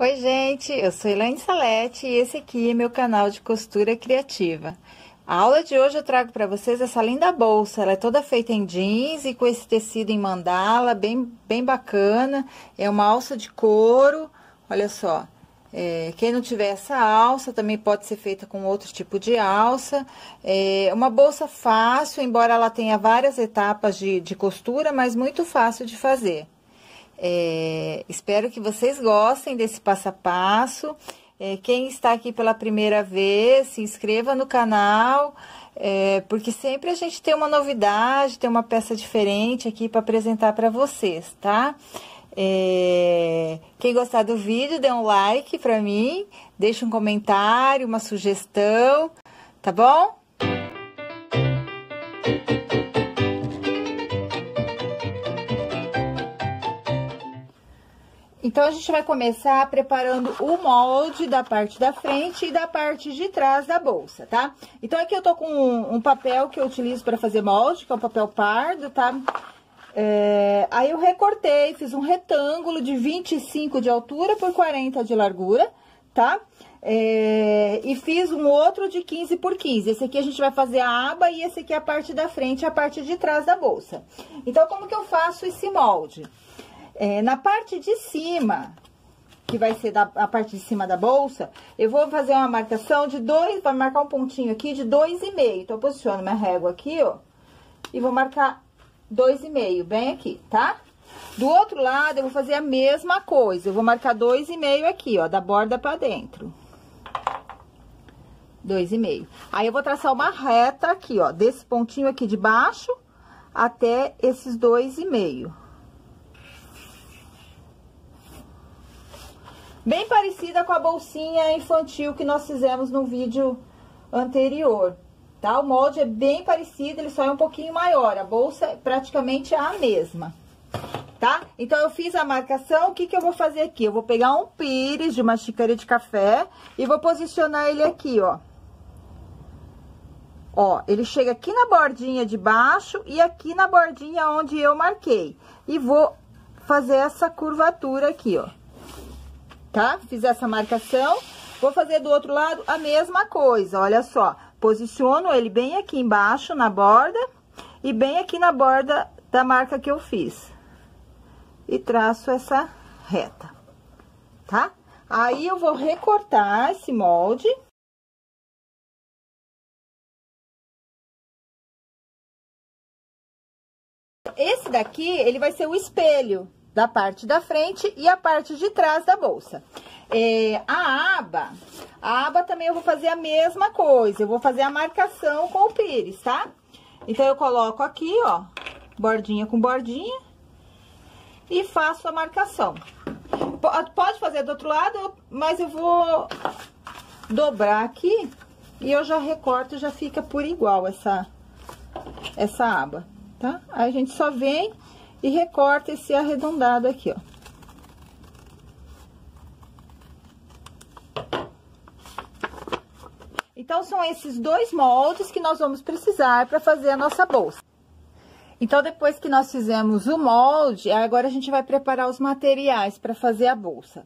Oi, gente, eu sou Elaine Salete e esse aqui é meu canal de costura criativa. A aula de hoje eu trago para vocês essa linda bolsa. Ela é toda feita em jeans e com esse tecido em mandala, bem bacana. É uma alça de couro, olha só. Quem não tiver essa alça também pode ser feita com outro tipo de alça. É uma bolsa fácil, embora ela tenha várias etapas de costura, mas muito fácil de fazer. Espero que vocês gostem desse passo a passo. Quem está aqui pela primeira vez, se inscreva no canal, porque sempre a gente tem uma novidade, tem uma peça diferente aqui para apresentar para vocês, tá? Quem gostar do vídeo, dê um like para mim, deixa um comentário, uma sugestão, tá bom? Então, a gente vai começar preparando o molde da parte da frente e da parte de trás da bolsa, tá? Então, aqui eu tô com um papel que eu utilizo para fazer molde, que é um papel pardo, tá? Aí eu recortei, fiz um retângulo de 25 de altura por 40 de largura, tá? E fiz um outro de 15 por 15. Esse aqui a gente vai fazer a aba e esse aqui é a parte da frente e a parte de trás da bolsa. Então, como que eu faço esse molde? Na parte de cima, que vai ser a parte de cima da bolsa, eu vou fazer uma marcação de 2, vai marcar um pontinho aqui de 2,5. Então, eu posiciono minha régua aqui, ó, e vou marcar 2,5, bem aqui, tá? Do outro lado, eu vou fazer a mesma coisa, eu vou marcar 2,5 aqui, ó, da borda pra dentro. 2,5. Aí, eu vou traçar uma reta aqui, ó, desse pontinho aqui de baixo até esses 2,5. Bem parecida com a bolsinha infantil que nós fizemos no vídeo anterior, tá? O molde é bem parecido, ele só é um pouquinho maior, a bolsa é praticamente a mesma, tá? Então, eu fiz a marcação, o que que eu vou fazer aqui? Eu vou pegar um pires de uma xícara de café e vou posicionar ele aqui, ó. Ó, ele chega aqui na bordinha de baixo e aqui na bordinha onde eu marquei. E vou fazer essa curvatura aqui, ó. Tá? Fiz essa marcação, vou fazer do outro lado a mesma coisa, olha só. Posiciono ele bem aqui embaixo na borda e bem aqui na borda da marca que eu fiz. E traço essa reta, tá? Aí, eu vou recortar esse molde. Esse daqui, ele vai ser o espelho da parte da frente e a parte de trás da bolsa. A aba também eu vou fazer a mesma coisa, eu vou fazer a marcação com o pires, tá? Então, eu coloco aqui, ó, bordinha com bordinha e faço a marcação. Pode fazer do outro lado, mas eu vou dobrar aqui e eu já recorto, já fica por igual essa aba, tá? Aí, a gente só vem e recorta esse arredondado aqui, ó. Então, são esses dois moldes que nós vamos precisar para fazer a nossa bolsa. Então, depois que nós fizemos o molde, agora a gente vai preparar os materiais para fazer a bolsa.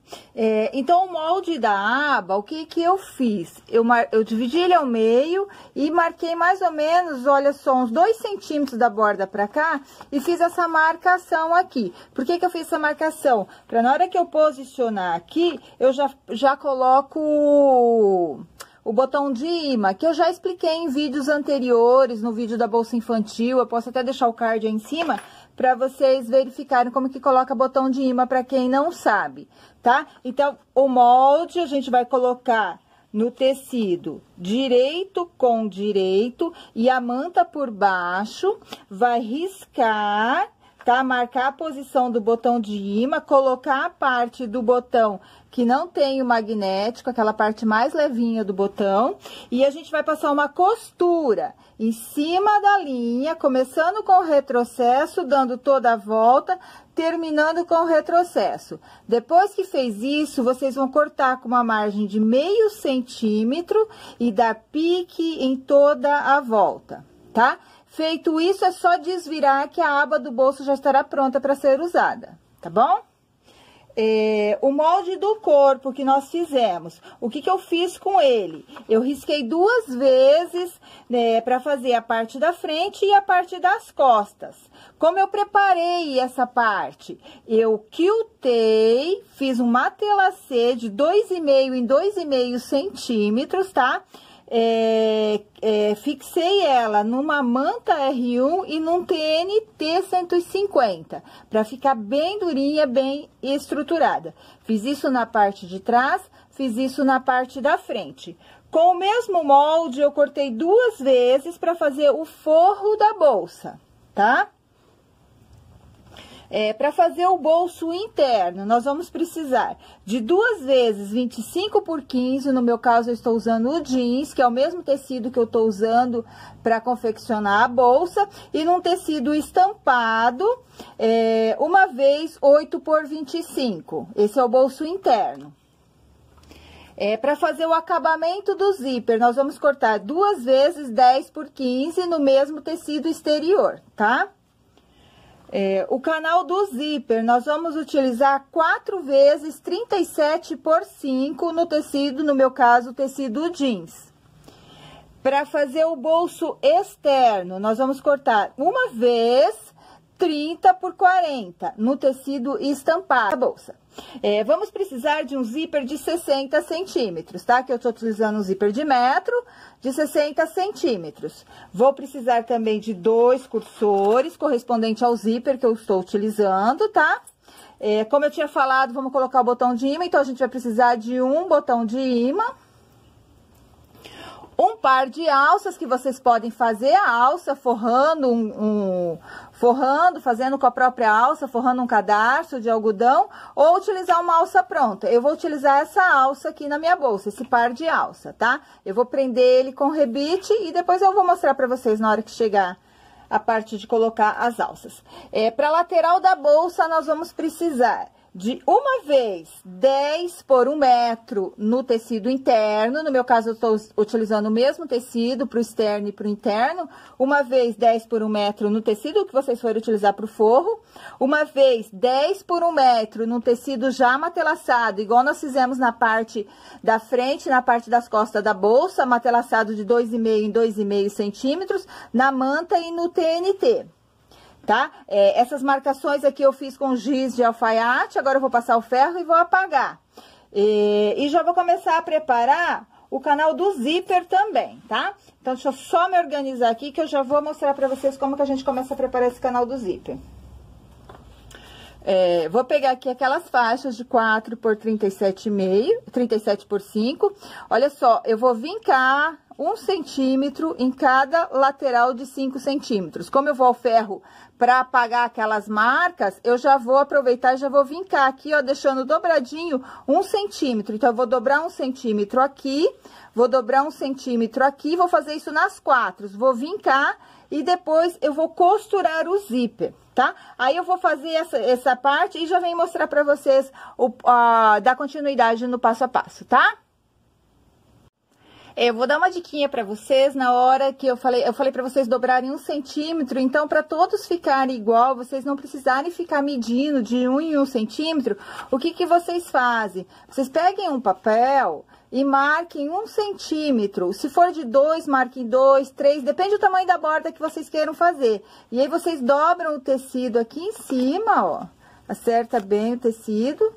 Então, o molde da aba, o que que eu fiz? Eu dividi ele ao meio e marquei mais ou menos, olha só, uns 2 centímetros da borda para cá e fiz essa marcação aqui. Por que que eu fiz essa marcação? Para na hora que eu posicionar aqui, eu já coloco o botão de imã, que eu já expliquei em vídeos anteriores, no vídeo da bolsa infantil, eu posso até deixar o card aí em cima, para vocês verificarem como que coloca botão de imã, para quem não sabe, tá? Então, o molde a gente vai colocar no tecido direito com direito e a manta por baixo, vai riscar, tá? Marcar a posição do botão de imã, colocar a parte do botão que não tem o magnético, aquela parte mais levinha do botão, e a gente vai passar uma costura em cima da linha, começando com o retrocesso, dando toda a volta, terminando com o retrocesso. Depois que fez isso, vocês vão cortar com uma margem de meio centímetro e dar pique em toda a volta, tá? Feito isso, é só desvirar que a aba do bolso já estará pronta para ser usada, tá bom? o molde do corpo que nós fizemos, o que eu fiz com ele? Eu risquei 2 vezes, né, para fazer a parte da frente e a parte das costas. Como eu preparei essa parte? Eu quiltei, fiz um matelassê de 2,5 em 2,5 centímetros, tá? Fixei ela numa manta R1 e num TNT 150, para ficar bem durinha, bem estruturada. Fiz isso na parte de trás, fiz isso na parte da frente. Com o mesmo molde, eu cortei 2 vezes para fazer o forro da bolsa, tá? Para fazer o bolso interno, nós vamos precisar de 2 vezes 25 por 15, no meu caso eu estou usando o jeans, que é o mesmo tecido que eu estou usando para confeccionar a bolsa, e num tecido estampado, 1 vez 8 por 25, esse é o bolso interno. Para fazer o acabamento do zíper, nós vamos cortar 2 vezes 10 por 15 no mesmo tecido exterior, tá? O canal do zíper, nós vamos utilizar 4 vezes 37 por 5 no tecido, no meu caso, tecido jeans. Para fazer o bolso externo, nós vamos cortar 1 vez 30 por 40 no tecido estampado da bolsa. Vamos precisar de um zíper de 60 centímetros, tá? Que eu tô utilizando um zíper de metro de 60 centímetros. Vou precisar também de 2 cursores correspondente ao zíper que eu estou utilizando, tá? Como eu tinha falado, vamos colocar o botão de imã, então a gente vai precisar de um botão de imã. Um par de alças, que vocês podem fazer a alça forrando fazendo com a própria alça, forrando um cadarço de algodão, ou utilizar uma alça pronta. Eu vou utilizar essa alça aqui na minha bolsa, esse par de alça, tá? Eu vou prender ele com rebite e depois eu vou mostrar pra vocês na hora que chegar a parte de colocar as alças. Pra lateral da bolsa, nós vamos precisar de 1 vez 10 por 1 metro no tecido interno, no meu caso eu estou utilizando o mesmo tecido para o externo e para o interno, 1 vez 10 por 1 metro no tecido que vocês forem utilizar para o forro, 1 vez 10 por 1 metro no tecido já matelaçado, igual nós fizemos na parte da frente, na parte das costas da bolsa, matelaçado de 2,5 em 2,5 centímetros, na manta e no TNT. Tá? Essas marcações aqui eu fiz com giz de alfaiate, agora eu vou passar o ferro e vou apagar. E já vou começar a preparar o canal do zíper também, tá? Então, deixa eu só me organizar aqui que eu já vou mostrar pra vocês como que a gente começa a preparar esse canal do zíper. Vou pegar aqui aquelas faixas de 4 por 37,5, 37 por 5. Olha só, eu vou vincar 1 centímetro em cada lateral de 5 centímetros. Como eu vou ao ferro para apagar aquelas marcas, eu já vou aproveitar e já vou vincar aqui, ó, deixando dobradinho 1 centímetro. Então, eu vou dobrar 1 centímetro aqui, vou dobrar 1 centímetro aqui, vou fazer isso nas 4, vou vincar e depois eu vou costurar o zíper, tá? Aí eu vou fazer essa parte e já venho mostrar pra vocês dar continuidade no passo a passo, tá? Eu vou dar uma diquinha pra vocês na hora que eu falei pra vocês dobrarem 1 centímetro, então pra todos ficarem igual, vocês não precisarem ficar medindo de 1 em 1 centímetro, o que que vocês fazem? Vocês peguem um papel e marquem 1 centímetro, se for de 2, marquem 2, 3, depende do tamanho da borda que vocês queiram fazer. E aí vocês dobram o tecido aqui em cima, ó, acerta bem o tecido.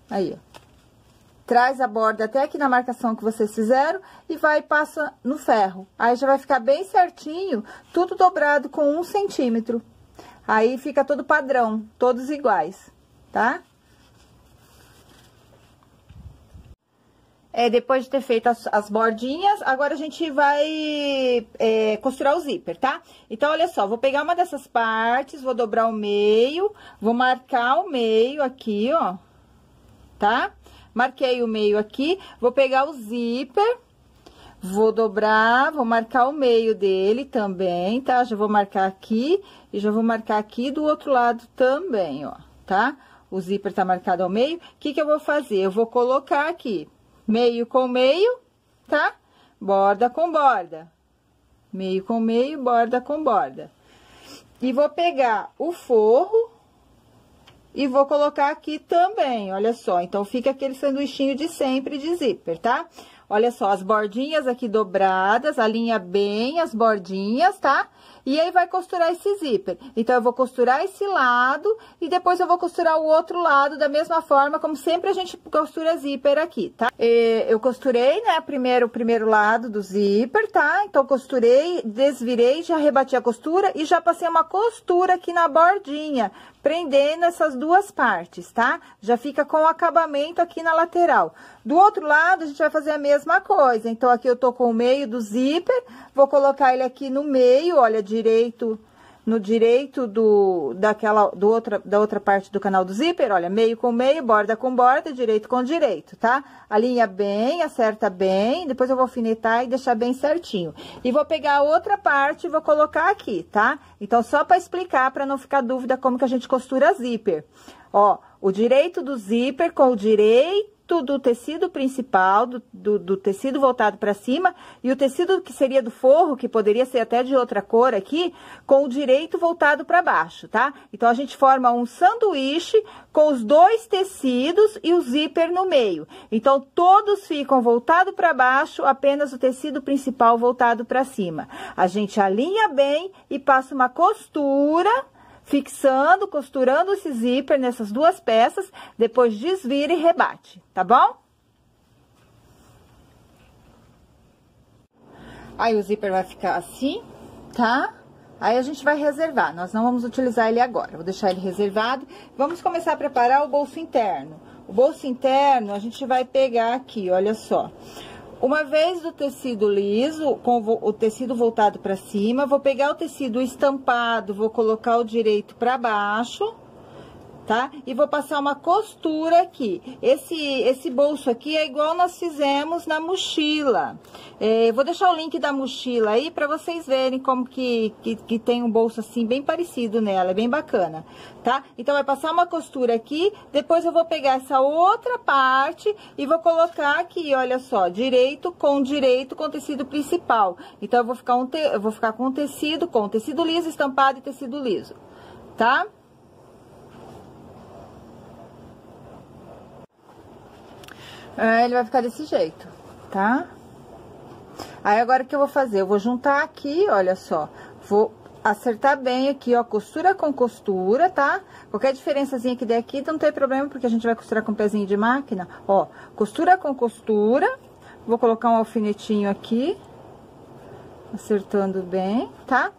Aí, ó. Traz a borda até aqui na marcação que vocês fizeram e vai e passa no ferro. Aí já vai ficar bem certinho, tudo dobrado com 1 centímetro. Aí fica todo padrão, todos iguais, tá? Depois de ter feito as bordinhas, agora a gente vai costurar o zíper, tá? Então, olha só, vou pegar uma dessas partes, vou dobrar o meio, vou marcar o meio aqui, ó, tá? Marquei o meio aqui, vou pegar o zíper, vou dobrar, vou marcar o meio dele também, tá? Já vou marcar aqui e já vou marcar aqui do outro lado também, ó, tá? O zíper tá marcado ao meio. O que que eu vou fazer? Eu vou colocar aqui meio com meio, tá? Borda com borda. Meio com meio, borda com borda. E vou pegar o forro e vou colocar aqui também, olha só. Então, fica aquele sanduichinho de sempre de zíper, tá? Olha só, as bordinhas aqui dobradas, alinha bem as bordinhas, tá? E aí, vai costurar esse zíper. Então, eu vou costurar esse lado e depois eu vou costurar o outro lado da mesma forma, como sempre a gente costura zíper aqui, tá? Eu costurei, né, o primeiro lado do zíper, tá? Então, costurei, desvirei, já rebati a costura e já passei uma costura aqui na bordinha, prendendo essas duas partes, tá? Já fica com o acabamento aqui na lateral. Do outro lado, a gente vai fazer a mesma coisa. Então, aqui eu tô com o meio do zíper, vou colocar ele aqui no meio, olha, no direito da outra parte do canal do zíper, olha, meio com meio, borda com borda, direito com direito, tá? Alinha bem, acerta bem, depois eu vou alfinetar e deixar bem certinho. E vou pegar a outra parte e vou colocar aqui, tá? Então, só para explicar, para não ficar dúvida como que a gente costura zíper. Ó, o direito do zíper com o direito do tecido principal, do tecido voltado para cima, e o tecido que seria do forro, que poderia ser até de outra cor aqui, com o direito voltado para baixo, tá? Então, a gente forma um sanduíche com os dois tecidos e o zíper no meio. Então, todos ficam voltados para baixo, apenas o tecido principal voltado para cima. A gente alinha bem e passa uma costura, fixando, costurando esse zíper nessas duas peças, depois desvira e rebate, tá bom? Aí, o zíper vai ficar assim, tá? Aí, a gente vai reservar, nós não vamos utilizar ele agora, vou deixar ele reservado. Vamos começar a preparar o bolso interno. O bolso interno, a gente vai pegar aqui, olha só. Uma vez do tecido liso, com o tecido voltado para cima, vou pegar o tecido estampado, vou colocar o direito para baixo, tá? E vou passar uma costura aqui. Esse bolso aqui é igual nós fizemos na mochila. Vou deixar o link da mochila aí para vocês verem como que tem um bolso assim bem parecido nela, é bem bacana, tá? Então, vai passar uma costura aqui, depois eu vou pegar essa outra parte e vou colocar aqui, olha só, direito com tecido principal. Então, eu vou ficar com tecido liso, estampado e tecido liso, tá? Ele vai ficar desse jeito, tá? Aí, agora o que eu vou fazer? Eu vou juntar aqui, olha só, vou acertar bem aqui, ó, costura com costura, tá? Qualquer diferençazinha que der aqui, não tem problema, porque a gente vai costurar com pezinho de máquina, ó, costura com costura, vou colocar um alfinetinho aqui, acertando bem, tá?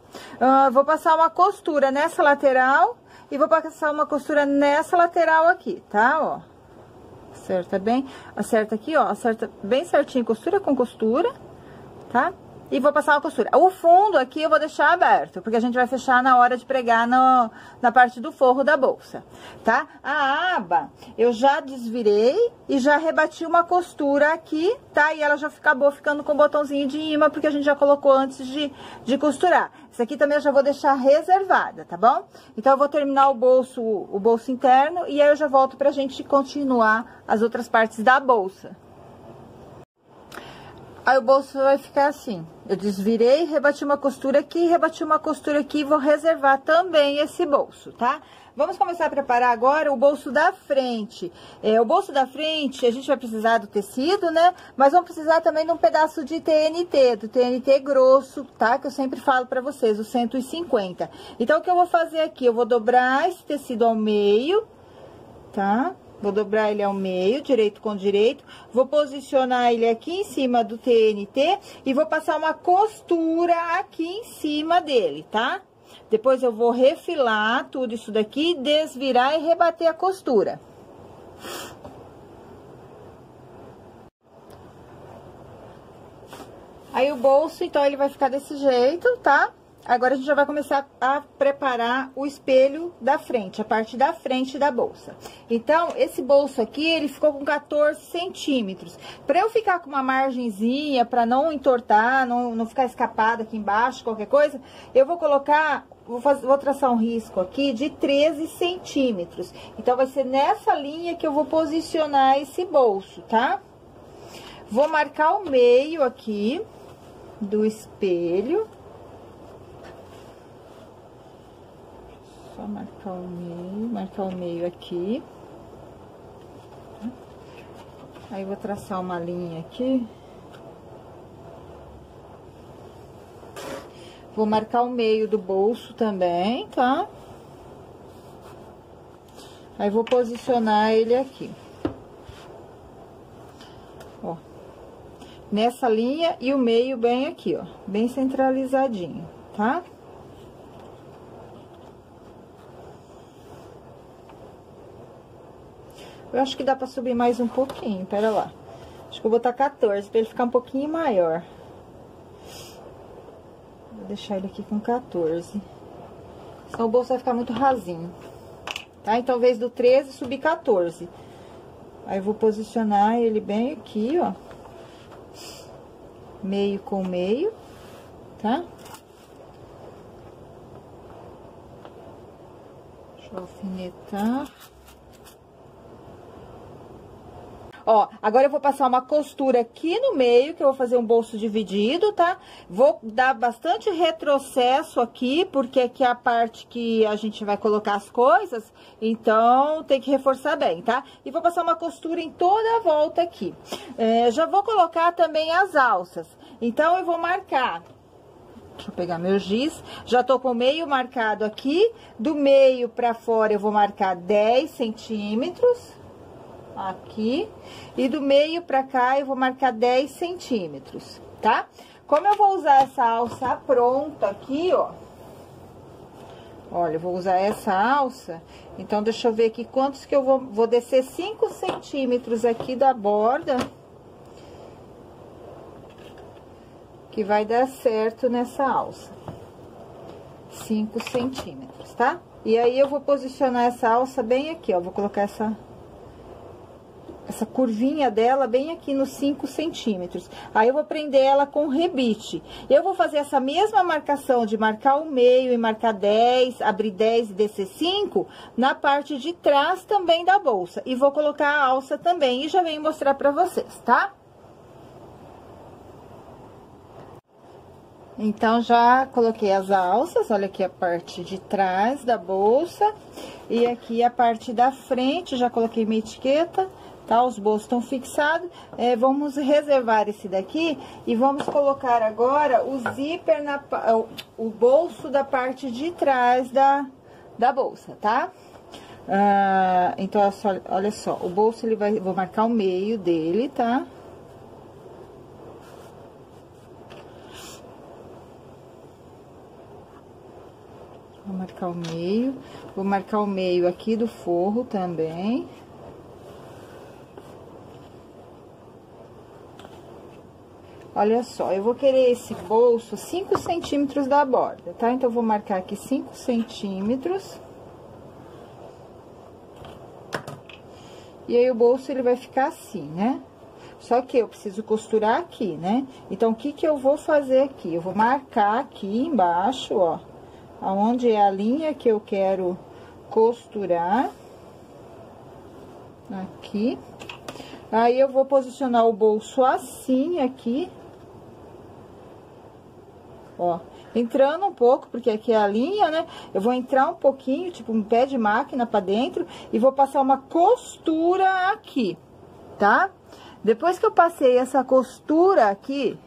Vou passar uma costura nessa lateral e vou passar uma costura nessa lateral aqui, tá? Ó. Acerta bem, acerta aqui, ó, acerta bem certinho, costura com costura, tá? E vou passar uma costura. O fundo aqui eu vou deixar aberto, porque a gente vai fechar na hora de pregar na parte do forro da bolsa, tá? A aba, eu já desvirei e já rebati uma costura aqui, tá? E ela já acabou ficando com o botãozinho de imã, porque a gente já colocou antes de costurar. Essa aqui também eu já vou deixar reservada, tá bom? Então, eu vou terminar o bolso interno e aí eu já volto pra gente continuar as outras partes da bolsa. Aí, o bolso vai ficar assim, eu desvirei, rebati uma costura aqui, e vou reservar também esse bolso, tá? Vamos começar a preparar agora o bolso da frente. O bolso da frente, a gente vai precisar do tecido, né? Mas vamos precisar também de um pedaço de TNT, do TNT grosso, tá? Que eu sempre falo pra vocês, o 150. Então, o que eu vou fazer aqui? Eu vou dobrar esse tecido ao meio, tá? Vou dobrar ele ao meio, direito com direito, vou posicionar ele aqui em cima do TNT e vou passar uma costura aqui em cima dele, tá? Depois eu vou refilar tudo isso daqui, desvirar e rebater a costura. Aí, o bolso, então, ele vai ficar desse jeito, tá? Agora, a gente já vai começar a preparar o espelho da frente, a parte da frente da bolsa. Então, esse bolso aqui, ele ficou com 14 centímetros. Pra eu ficar com uma margenzinha, pra não entortar, não ficar escapado aqui embaixo, qualquer coisa, eu vou colocar, vou traçar um risco aqui de 13 centímetros. Então, vai ser nessa linha que eu vou posicionar esse bolso, tá? Vou marcar o meio aqui do espelho. Só marcar o meio aqui. Aí, vou traçar uma linha aqui. Vou marcar o meio do bolso também, tá? Aí, vou posicionar ele aqui. Ó. Nessa linha e o meio bem aqui, ó. Bem centralizadinho, tá? Eu acho que dá pra subir mais um pouquinho, pera lá. Acho que eu vou botar 14, pra ele ficar um pouquinho maior. Vou deixar ele aqui com 14. Senão o bolso vai ficar muito rasinho. Tá? Então, ao invés do 13, subir 14. Aí, eu vou posicionar ele bem aqui, ó. Meio com meio, tá? Deixa eu alfinetar. Ó, agora eu vou passar uma costura aqui no meio, que eu vou fazer um bolso dividido, tá? Vou dar bastante retrocesso aqui, porque aqui é a parte que a gente vai colocar as coisas, então tem que reforçar bem, tá? E vou passar uma costura em toda a volta aqui. Já vou colocar também as alças, então eu vou marcar... Deixa eu pegar meu giz. Já tô com o meio marcado aqui, do meio pra fora eu vou marcar 10 centímetros... Aqui, e do meio pra cá eu vou marcar 10 centímetros, tá? Como eu vou usar essa alça pronta aqui, ó. Olha, eu vou usar essa alça, então deixa eu ver aqui quantos que eu vou descer 5 centímetros aqui da borda. Que vai dar certo nessa alça. 5 centímetros, tá? E aí, eu vou posicionar essa alça bem aqui, ó, vou colocar essa curvinha dela bem aqui nos 5 centímetros. Aí, eu vou prender ela com rebite. Eu vou fazer essa mesma marcação de marcar o meio e marcar 10, abrir 10 e descer 5, na parte de trás também da bolsa. E vou colocar a alça também, e já venho mostrar pra vocês, tá? Então, já coloquei as alças, olha aqui a parte de trás da bolsa. E aqui a parte da frente, já coloquei minha etiqueta. Tá? Os bolsos estão fixados. Vamos reservar esse daqui e vamos colocar agora o zíper, o bolso da parte de trás da bolsa, tá? Então, olha só, o bolso, vou marcar o meio dele, tá? Vou marcar o meio aqui do forro também. Olha só, eu vou querer esse bolso 5 centímetros da borda, tá? Então, eu vou marcar aqui 5 centímetros. E aí, o bolso, ele vai ficar assim, né? Só que eu preciso costurar aqui, né? Então, o que que eu vou fazer aqui? Eu vou marcar aqui embaixo, ó, aonde é a linha que eu quero costurar. Aqui. Aí, eu vou posicionar o bolso assim, aqui. Ó, entrando um pouco, porque aqui é a linha, né? Eu vou entrar um pouquinho, tipo um pé de máquina pra dentro, e vou passar uma costura aqui, tá? Depois que eu passei essa costura aqui,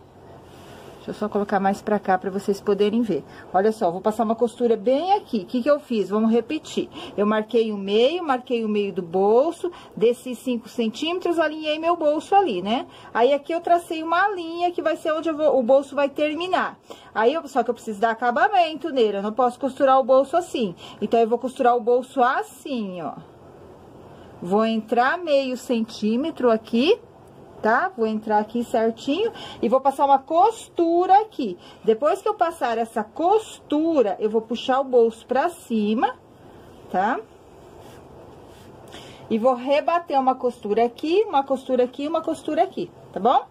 deixa eu só colocar mais pra cá pra vocês poderem ver. Olha só, vou passar uma costura bem aqui. O que que eu fiz? Vamos repetir. Eu marquei o meio do bolso, desci 5 centímetros, alinhei meu bolso ali, né? Aí, aqui eu tracei uma linha que vai ser onde o bolso vai terminar. Aí, só que eu preciso dar acabamento nele, eu não posso costurar o bolso assim. Então, eu vou costurar o bolso assim, ó. Vou entrar meio centímetro aqui, tá? Vou entrar aqui certinho e vou passar uma costura aqui. Depois que eu passar essa costura, eu vou puxar o bolso pra cima, tá? E vou rebater uma costura aqui, uma costura aqui, uma costura aqui, tá bom?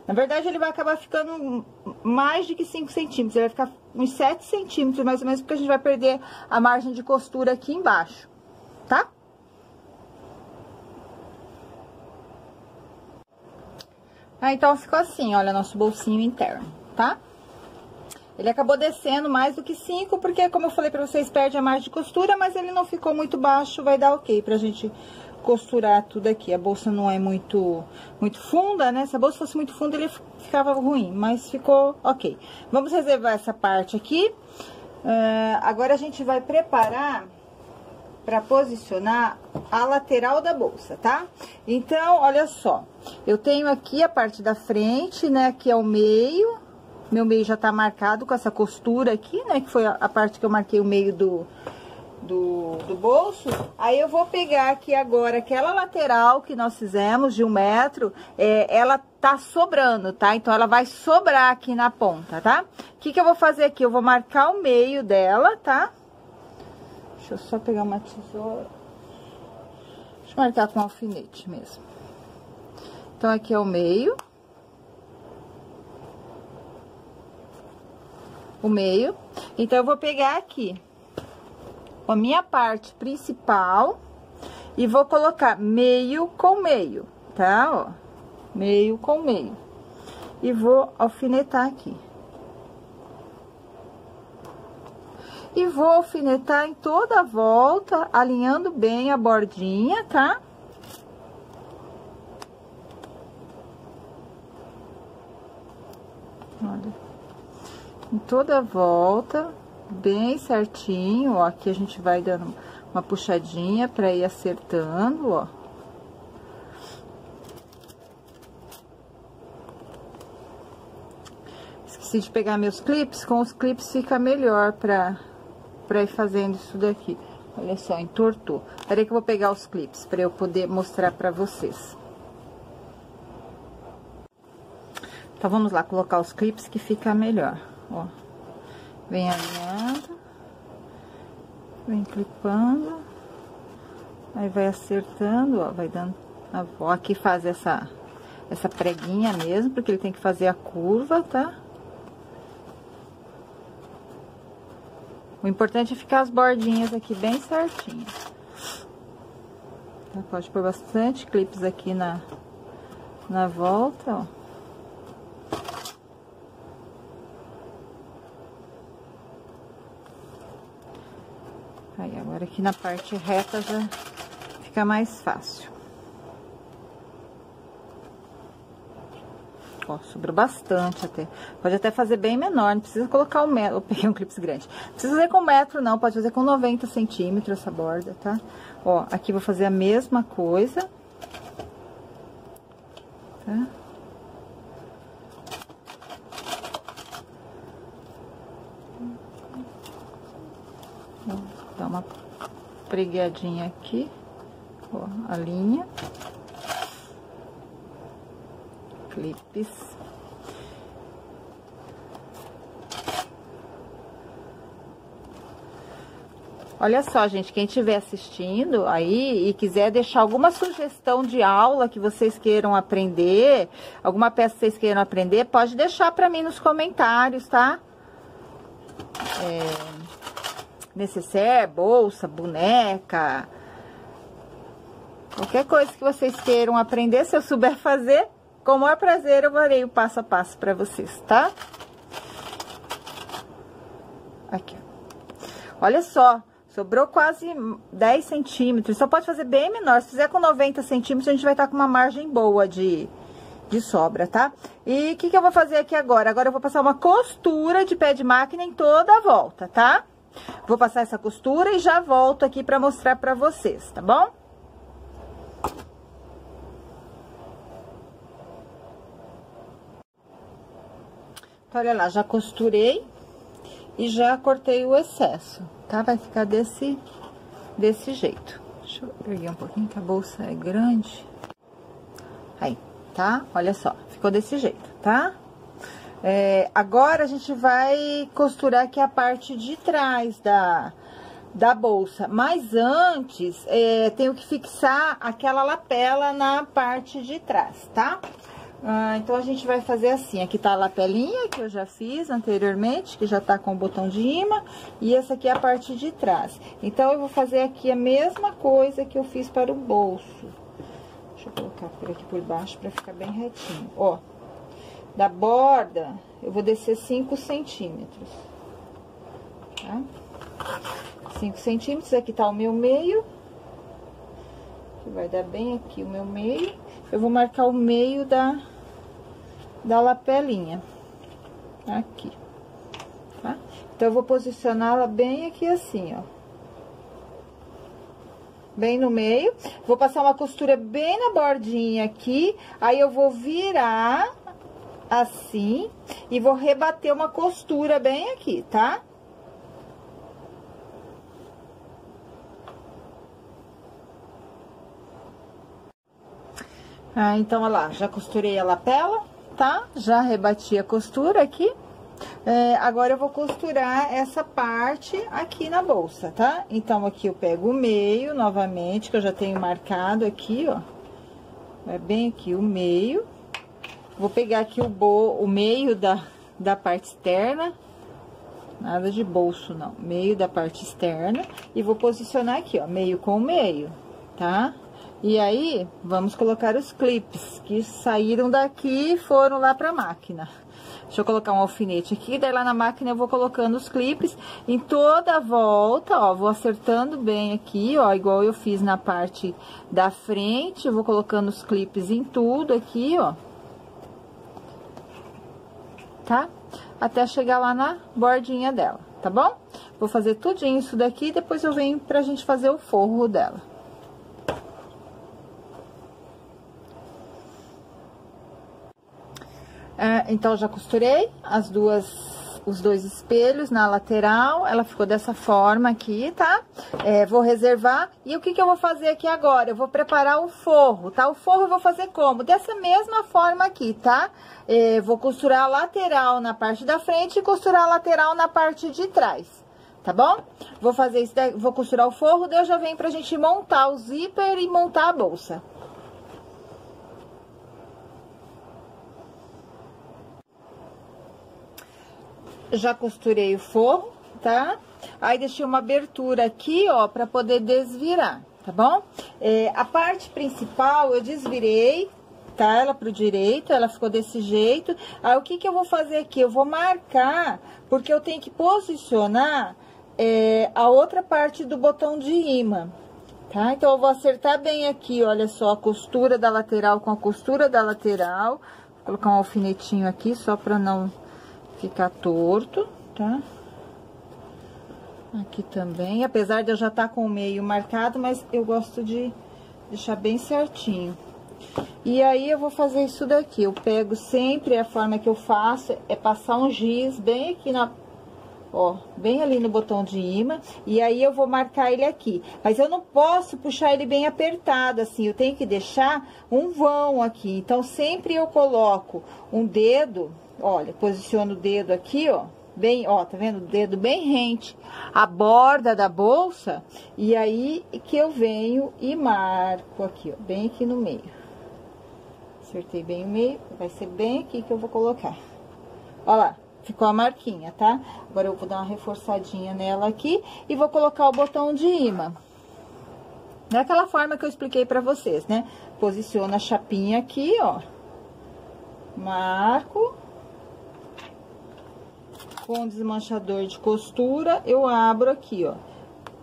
Na verdade, ele vai acabar ficando mais de que 5 centímetros, ele vai ficar uns 7 centímetros, mais ou menos, porque a gente vai perder a margem de costura aqui embaixo, tá? Então, ficou assim, olha, nosso bolsinho interno, tá? Ele acabou descendo mais do que 5, porque, como eu falei pra vocês, perde a margem de costura, mas ele não ficou muito baixo, vai dar ok pra gente costurar tudo aqui. A bolsa não é muito funda, né? Se a bolsa fosse muito funda, ele ficava ruim, mas ficou ok. Vamos reservar essa parte aqui. Agora a gente vai preparar para posicionar a lateral da bolsa, tá? Então, olha só, eu tenho aqui a parte da frente, né? Aqui é o meio, meu meio já tá marcado com essa costura aqui, né? Que foi a parte que eu marquei o meio do bolso. Aí eu vou pegar aqui agora aquela lateral que nós fizemos de 1 metro, ela tá sobrando, tá? Então ela vai sobrar aqui na ponta, tá? O que eu vou fazer aqui? Eu vou marcar o meio dela, tá? Deixa eu só pegar uma tesoura. Deixa eu marcar com alfinete mesmo. Então aqui é o meio. O meio. Então eu vou pegar aqui a minha parte principal e vou colocar meio com meio, tá? Ó, meio com meio. E vou alfinetar aqui. E vou alfinetar em toda a volta, alinhando bem a bordinha, tá? Olha. Em toda a volta, bem certinho, ó. Aqui a gente vai dando uma puxadinha pra ir acertando, ó. Esqueci de pegar meus clipes, com os clipes fica melhor pra ir fazendo isso daqui. Olha só, entortou. Peraí que eu vou pegar os clipes pra eu poder mostrar pra vocês. Então, vamos lá colocar os clipes que fica melhor, ó. Vem alinhando, vem clipando, aí vai acertando, ó, vai dando a volta. Aqui faz essa preguinha mesmo, porque ele tem que fazer a curva, tá? O importante é ficar as bordinhas aqui bem certinhas. Então, pode pôr bastante clipes aqui na volta, ó. Aí, agora aqui na parte reta já fica mais fácil. Ó, sobrou bastante até. Pode até fazer bem menor, não precisa colocar um metro. Eu peguei um clipe grande. Não precisa fazer com 1 metro, não. Pode fazer com 90 centímetros essa borda, tá? Ó, aqui vou fazer a mesma coisa. Tá? Dá uma preguiadinha aqui, ó, a linha, clipes. Olha só, gente, quem estiver assistindo aí e quiser deixar alguma sugestão de aula que vocês queiram aprender, alguma peça que vocês queiram aprender, pode deixar pra mim nos comentários, tá? Necessaire, bolsa, boneca, qualquer coisa que vocês queiram aprender, se eu souber fazer, com o maior prazer eu farei o passo a passo pra vocês, tá? Aqui, ó. Olha só, sobrou quase 10 centímetros, só pode fazer bem menor, se fizer com 90 centímetros a gente vai estar com uma margem boa de sobra, tá? E o que eu vou fazer aqui agora? Agora eu vou passar uma costura de pé de máquina em toda a volta, tá? Vou passar essa costura e já volto aqui pra mostrar pra vocês, tá bom? Então, olha lá, já costurei e já cortei o excesso, tá? Vai ficar desse jeito. Deixa eu erguer um pouquinho, que a bolsa é grande. Aí, tá? Olha só, ficou desse jeito, tá? Agora a gente vai costurar aqui a parte de trás da bolsa, mas antes tenho que fixar aquela lapela na parte de trás, tá? Então a gente vai fazer assim, aqui tá a lapelinha que eu já fiz anteriormente, que já tá com o botão de imã, e essa aqui é a parte de trás. Então eu vou fazer aqui a mesma coisa que eu fiz para o bolso. Deixa eu colocar por aqui por baixo pra ficar bem retinho, ó. da borda, eu vou descer 5 centímetros, tá? 5 centímetros, aqui tá o meu meio, que vai dar bem aqui o meu meio. Eu vou marcar o meio da lapelinha, aqui, tá? Então, eu vou posicioná-la bem aqui assim, ó. Bem no meio. Vou passar uma costura bem na bordinha aqui, aí eu vou virar assim e vou rebater uma costura bem aqui, tá? Então, olha lá, já costurei a lapela, tá? Já rebati a costura aqui. Agora, eu vou costurar essa parte aqui na bolsa, tá? Então, aqui eu pego o meio, novamente, que eu já tenho marcado aqui, ó. É bem aqui o meio. Vou pegar aqui o meio da parte externa. Nada de bolso, não. Meio da parte externa. E vou posicionar aqui, ó, meio com meio, tá? E aí, vamos colocar os clipes que saíram daqui e foram lá pra máquina. Deixa eu colocar um alfinete aqui, daí lá na máquina eu vou colocando os clipes em toda a volta, ó, vou acertando bem aqui, ó, igual eu fiz na parte da frente, eu vou colocando os clipes em tudo aqui, ó, tá? Até chegar lá na bordinha dela, tá bom? Vou fazer tudinho isso daqui, depois eu venho pra gente fazer o forro dela. Então, já costurei os dois espelhos na lateral, ela ficou dessa forma aqui, tá? Vou reservar, e o que que eu vou fazer aqui agora? Eu vou preparar o forro, tá? O forro eu vou fazer como? Dessa mesma forma aqui, tá? Vou costurar a lateral na parte da frente e costurar a lateral na parte de trás, tá bom? Vou fazer isso daí, vou costurar o forro, daí eu já venho pra gente montar o zíper e montar a bolsa. Já costurei o forro, tá? Aí, deixei uma abertura aqui, ó, pra poder desvirar, tá bom? A parte principal, eu desvirei, tá? Ela pro direito, ela ficou desse jeito. Aí, o que que eu vou fazer aqui? Eu vou marcar, porque eu tenho que posicionar a outra parte do botão de imã, tá? Então, eu vou acertar bem aqui, olha só, a costura da lateral com a costura da lateral. Vou colocar um alfinetinho aqui, só pra não ficar torto, tá? Aqui também, apesar de eu já estar com o meio marcado, mas eu gosto de deixar bem certinho. E aí, eu vou fazer isso daqui, eu pego sempre, a forma que eu faço é passar um giz bem aqui ó, bem ali no botão de imã, e aí eu vou marcar ele aqui. Mas eu não posso puxar ele bem apertado, assim, eu tenho que deixar um vão aqui. Então, sempre eu coloco um dedo, olha, posiciono o dedo aqui, ó, bem, ó, tá vendo? O dedo bem rente à borda da bolsa, e aí que eu venho e marco aqui, ó, bem aqui no meio. Acertei bem o meio, vai ser bem aqui que eu vou colocar. Ó lá. Ficou a marquinha, tá? Agora, eu vou dar uma reforçadinha nela aqui e vou colocar o botão de imã. Daquela forma que eu expliquei pra vocês, né? Posiciona a chapinha aqui, ó. Marco. Com o desmanchador de costura, eu abro aqui, ó.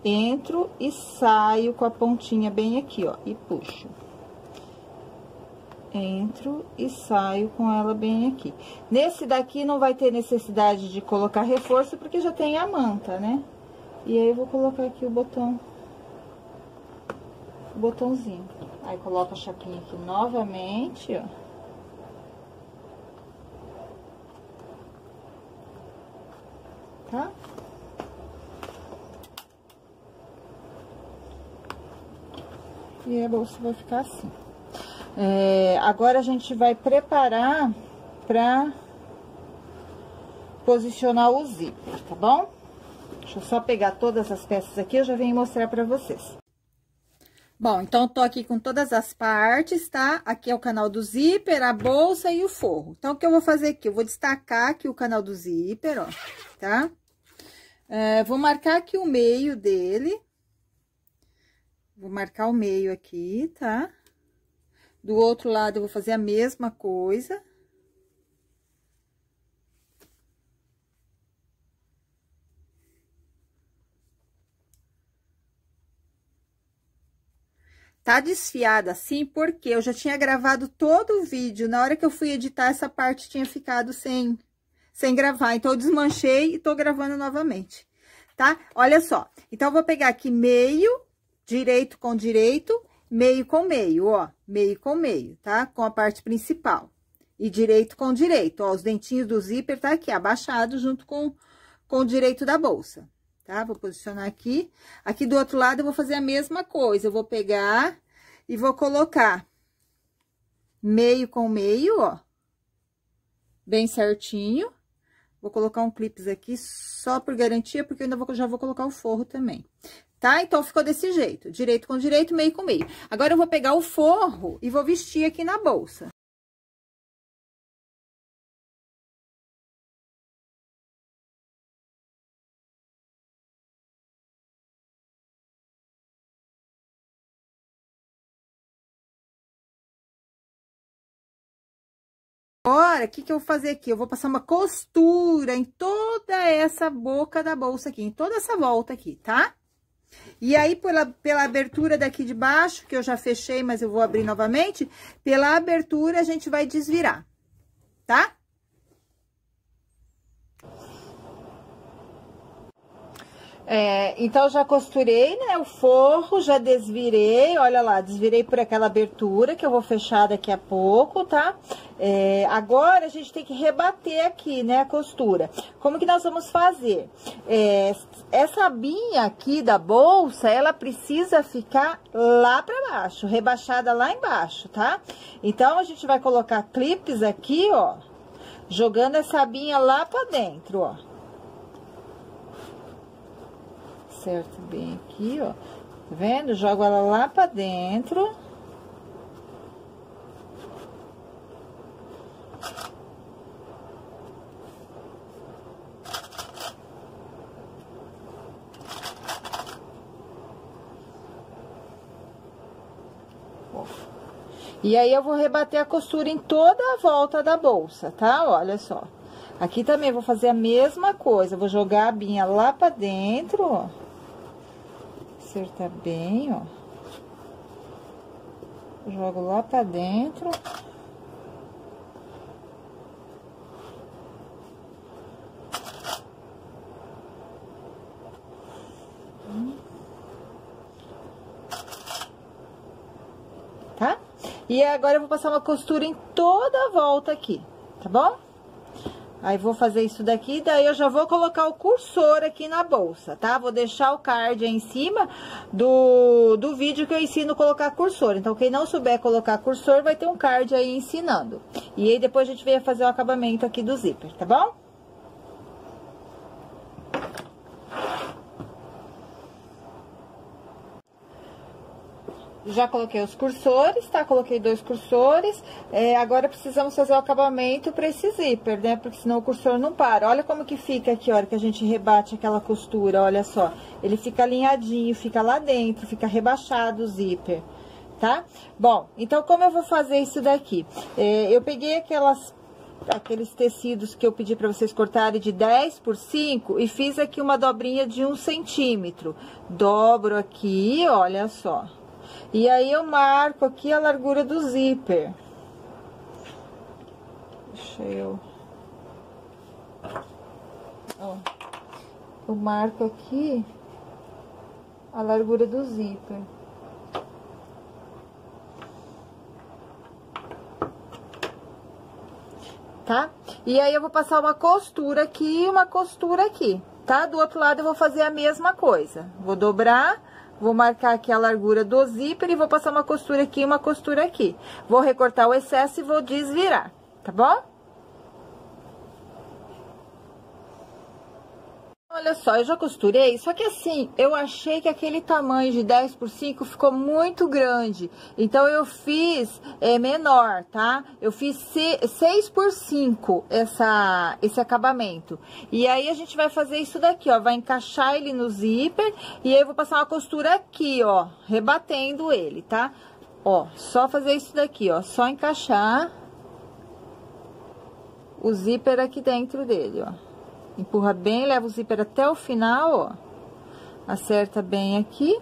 Entro e saio com a pontinha bem aqui, ó. E puxo. Entro e saio com ela bem aqui. Nesse daqui não vai ter necessidade de colocar reforço, porque já tem a manta, né? E aí, eu vou colocar aqui o botãozinho. Aí, coloco a chapinha aqui novamente, ó. Tá? E a bolsa vai ficar assim. Agora, a gente vai preparar pra posicionar o zíper, tá bom? Deixa eu só pegar todas as peças aqui, eu já venho mostrar pra vocês. Bom, então, eu tô aqui com todas as partes, tá? Aqui é o canal do zíper, a bolsa e o forro. Então, o que eu vou fazer aqui? Eu vou destacar aqui o canal do zíper, ó, tá? Vou marcar aqui o meio dele. Vou marcar o meio aqui, tá? Do outro lado, eu vou fazer a mesma coisa. tá desfiada assim, porque eu já tinha gravado todo o vídeo. Na hora que eu fui editar, essa parte tinha ficado sem gravar. Então, eu desmanchei e tô gravando novamente, tá? Olha só. Então, eu vou pegar aqui meio, direito com direito, meio com meio, ó. Meio com meio, tá? Com a parte principal. E direito com direito, ó. Os dentinhos do zíper tá aqui, abaixado, junto com o direito da bolsa, tá? Vou posicionar aqui. Aqui do outro lado, eu vou fazer a mesma coisa. Eu vou pegar e vou colocar meio com meio, ó. Bem certinho. Vou colocar um clips aqui só por garantia, porque eu ainda já vou colocar o forro também, tá? Então, ficou desse jeito, direito com direito, meio com meio. Agora, eu vou pegar o forro e vou vestir aqui na bolsa. Agora, o que eu vou fazer aqui? Eu vou passar uma costura em toda essa boca da bolsa aqui, em toda essa volta aqui, tá? E aí, pela abertura daqui de baixo, que eu já fechei, mas eu vou abrir novamente, pela abertura a gente vai desvirar, tá? Então, já costurei, né, o forro, já desvirei, olha lá, desvirei por aquela abertura que eu vou fechar daqui a pouco, tá? Agora, a gente tem que rebater aqui, né, a costura. Como que nós vamos fazer? Essa abinha aqui da bolsa, ela precisa ficar lá pra baixo, rebaixada lá embaixo, tá? Então, a gente vai colocar clips aqui, ó, jogando essa abinha lá pra dentro, ó. Certo, bem aqui, ó, tá vendo? Jogo ela lá pra dentro. E aí, eu vou rebater a costura em toda a volta da bolsa, tá? Olha só. Aqui também vou fazer a mesma coisa, vou jogar a abinha lá pra dentro, ó. Acertar bem, ó. Jogo lá pra dentro. Tá? E agora eu vou passar uma costura em toda a volta aqui, tá bom? Aí, vou fazer isso daqui, daí eu já vou colocar o cursor aqui na bolsa, tá? Vou deixar o card aí em cima do vídeo que eu ensino a colocar cursor. Então, quem não souber colocar cursor, vai ter um card aí ensinando. E aí, depois a gente vem fazer o acabamento aqui do zíper, tá bom? Já coloquei os cursores, tá? Coloquei 2 cursores. Agora, precisamos fazer o acabamento pra esse zíper, né? Porque senão o cursor não para. Olha como que fica aqui, a hora que a gente rebate aquela costura, olha só. Ele fica alinhadinho, fica lá dentro, fica rebaixado o zíper, tá? Bom, então, como eu vou fazer isso daqui? Eu peguei aqueles tecidos que eu pedi pra vocês cortarem de 10 por 5 e fiz aqui uma dobrinha de 1 centímetro. Dobro aqui, olha só. E aí, eu marco aqui a largura do zíper. Deixa eu... Ó, eu marco aqui a largura do zíper. Tá? E aí, eu vou passar uma costura aqui e uma costura aqui, tá? Do outro lado, eu vou fazer a mesma coisa. Vou dobrar... Vou marcar aqui a largura do zíper e vou passar uma costura aqui e uma costura aqui. Vou recortar o excesso e vou desvirar, tá bom? Olha só, eu já costurei, só que assim, eu achei que aquele tamanho de 10 por 5 ficou muito grande. Então, eu fiz menor, tá? Eu fiz 6 por 5 esse acabamento. E aí, a gente vai fazer isso daqui, ó. Vai encaixar ele no zíper e aí eu vou passar uma costura aqui, ó, rebatendo ele, tá? Ó, só fazer isso daqui, ó, só encaixar o zíper aqui dentro dele, ó. Empurra bem, leva o zíper até o final, ó. Acerta bem aqui.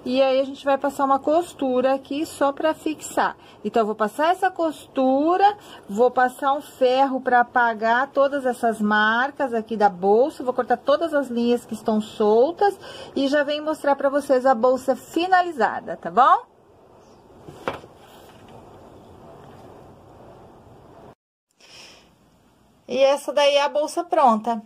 E aí, a gente vai passar uma costura aqui só pra fixar. Então, eu vou passar essa costura, vou passar um ferro pra apagar todas essas marcas aqui da bolsa. Vou cortar todas as linhas que estão soltas e já venho mostrar pra vocês a bolsa finalizada, tá bom? E essa daí é a bolsa pronta.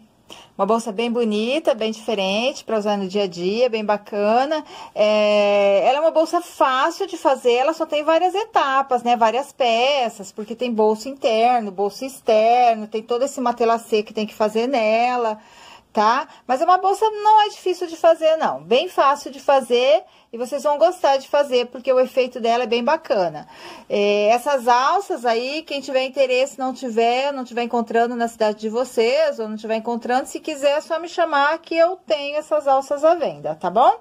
Uma bolsa bem bonita, bem diferente, para usar no dia a dia, bem bacana. Ela é uma bolsa fácil de fazer, ela só tem várias etapas, né? Várias peças, porque tem bolso interno, bolso externo, tem todo esse matelacê que tem que fazer nela, tá? Mas é uma bolsa não é difícil de fazer, não. Bem fácil de fazer e vocês vão gostar de fazer, porque o efeito dela é bem bacana. Essas alças aí, quem tiver interesse, não tiver encontrando na cidade de vocês, ou não tiver encontrando, se quiser é só me chamar que eu tenho essas alças à venda, tá bom?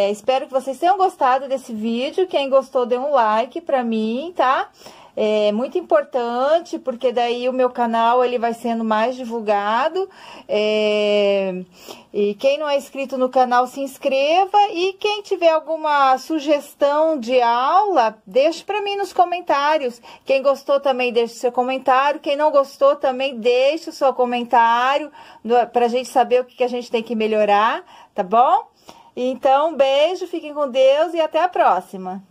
Espero que vocês tenham gostado desse vídeo. Quem gostou, dê um like pra mim, tá? É muito importante, porque daí o meu canal ele vai sendo mais divulgado. E quem não é inscrito no canal, se inscreva. E quem tiver alguma sugestão de aula, deixe para mim nos comentários. Quem gostou também deixe seu comentário. Quem não gostou também deixe o seu comentário, pra gente saber o que a gente tem que melhorar, tá bom? Então, beijo, fiquem com Deus e até a próxima.